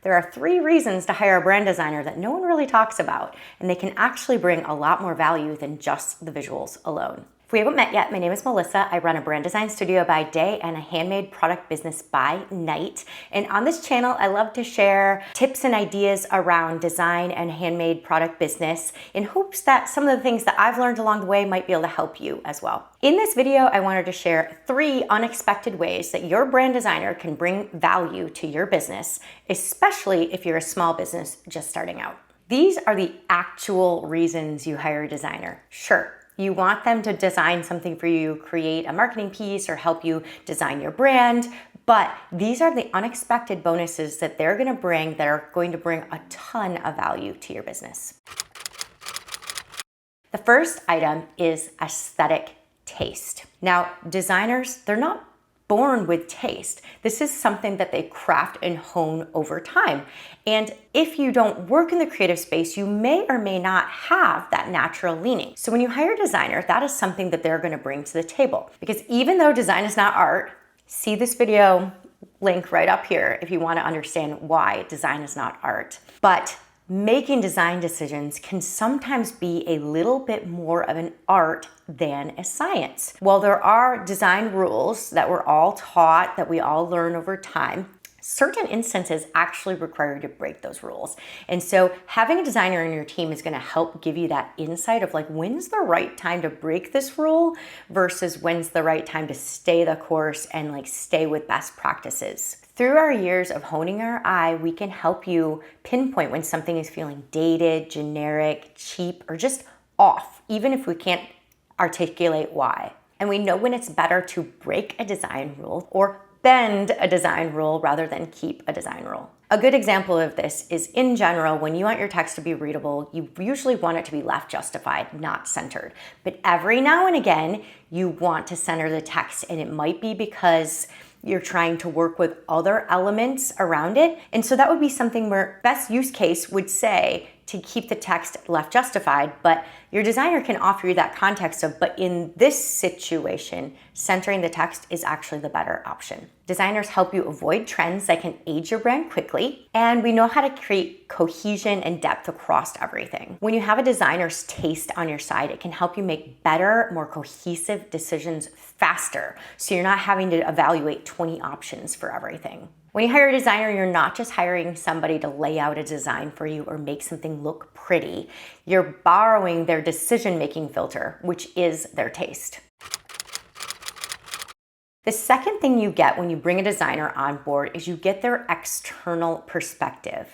There are 3 reasons to hire a brand designer that no one really talks about, and they can actually bring a lot more value than just the visuals alone. If we haven't met yet, my name is Melissa. I run a brand design studio by day and a handmade product business by night. And on this channel, I love to share tips and ideas around design and handmade product business in hopes that some of the things that I've learned along the way might be able to help you as well. In this video, I wanted to share 3 unexpected ways that your brand designer can bring value to your business, especially if you're a small business just starting out. These are the actual reasons you hire a designer. Sure, you want them to design something for you, create a marketing piece, or help you design your brand. But these are the unexpected bonuses that they're going to bring that are going to bring a ton of value to your business. The first item is aesthetic taste. Now, designers, they're not born with taste. This is something that they craft and hone over time. And if you don't work in the creative space, you may or may not have that natural leaning. So when you hire a designer, that is something that they're going to bring to the table. Because even though design is not art, see this video link right up here if you want to understand why design is not art. But making design decisions can sometimes be a little bit more of an art than a science. While there are design rules that we're all taught, that we all learn over time, certain instances actually require you to break those rules. And so having a designer in your team is going to help give you that insight of like, when's the right time to break this rule versus when's the right time to stay the course and like stay with best practices. Through our years of honing our eye, we can help you pinpoint when something is feeling dated, generic, cheap, or just off, even if we can't articulate why. And we know when it's better to break a design rule or bend a design rule rather than keep a design rule. A good example of this is, in general, when you want your text to be readable, you usually want it to be left justified, not centered. But every now and again, you want to center the text, and it might be because you're trying to work with other elements around it. And so that would be something where best use case would say to keep the text left justified, but your designer can offer you that context of, but in this situation, centering the text is actually the better option. Designers help you avoid trends that can age your brand quickly, and we know how to create cohesion and depth across everything. When you have a designer's taste on your side, it can help you make better, more cohesive decisions faster, so you're not having to evaluate 20 options for everything. When you hire a designer, you're not just hiring somebody to lay out a design for you or make something look pretty. You're borrowing their decision-making filter, which is their taste. The second thing you get when you bring a designer on board is you get their external perspective.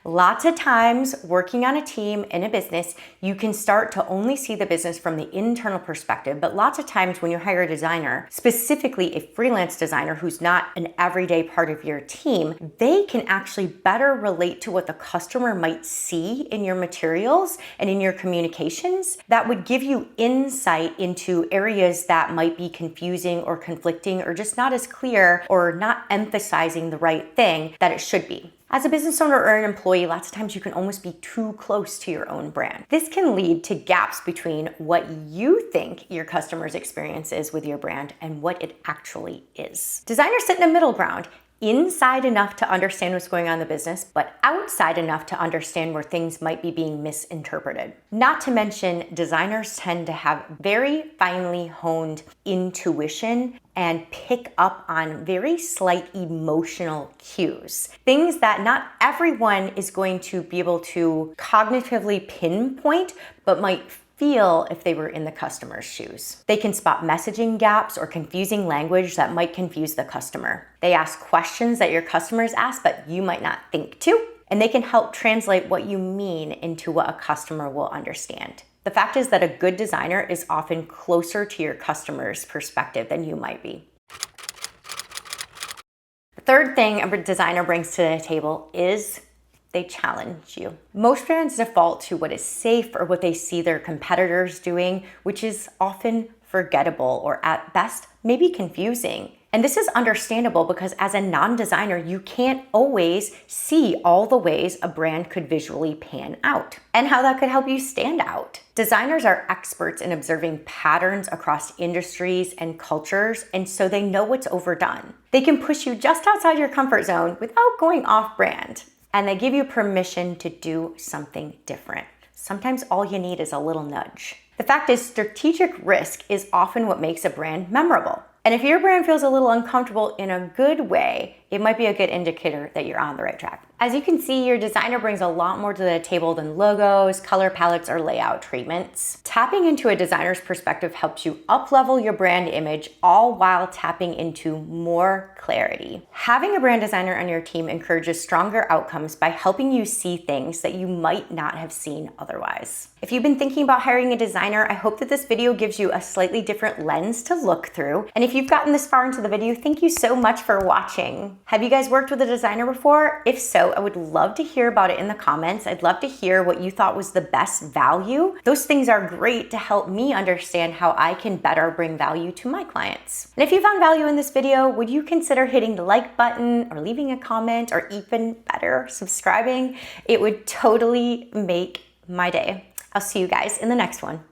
Lots of times working on a team in a business, you can start to only see the business from the internal perspective, but lots of times when you hire a designer, specifically a freelance designer who's not an everyday part of your team, they can actually better relate to what the customer might see in your materials and in your communications. That would give you insight into areas that might be confusing or conflicting or just not as clear or not emphasizing the right thing that it should be. As a business owner or an employee, lots of times you can almost be too close to your own brand. This can lead to gaps between what you think your customer's experience is with your brand and what it actually is. Designers sit in a middle ground, inside enough to understand what's going on in the business, but outside enough to understand where things might be being misinterpreted. Not to mention, designers tend to have very finely honed intuition and pick up on very slight emotional cues. Things that not everyone is going to be able to cognitively pinpoint, but might feel if they were in the customer's shoes. They can spot messaging gaps or confusing language that might confuse the customer. They ask questions that your customers ask, but you might not think to, and they can help translate what you mean into what a customer will understand. The fact is that a good designer is often closer to your customer's perspective than you might be. The third thing a designer brings to the table is they challenge you. Most brands default to what is safe or what they see their competitors doing, which is often forgettable or at best maybe confusing. And this is understandable because as a non-designer, you can't always see all the ways a brand could visually pan out and how that could help you stand out. Designers are experts in observing patterns across industries and cultures, and so they know what's overdone. They can push you just outside your comfort zone without going off brand. and they give you permission to do something different. Sometimes all you need is a little nudge. The fact is, strategic risk is often what makes a brand memorable. And if your brand feels a little uncomfortable in a good way, it might be a good indicator that you're on the right track. As you can see, your designer brings a lot more to the table than logos, color palettes, or layout treatments. Tapping into a designer's perspective helps you up-level your brand image, all while tapping into more clarity. Having a brand designer on your team encourages stronger outcomes by helping you see things that you might not have seen otherwise. If you've been thinking about hiring a designer, I hope that this video gives you a slightly different lens to look through. And if you've gotten this far into the video, thank you so much for watching. Have you guys worked with a designer before? If so, I would love to hear about it in the comments. I'd love to hear what you thought was the best value. Those things are great to help me understand how I can better bring value to my clients. And if you found value in this video, would you consider hitting the like button or leaving a comment, or even better, subscribing? It would totally make my day. I'll see you guys in the next one.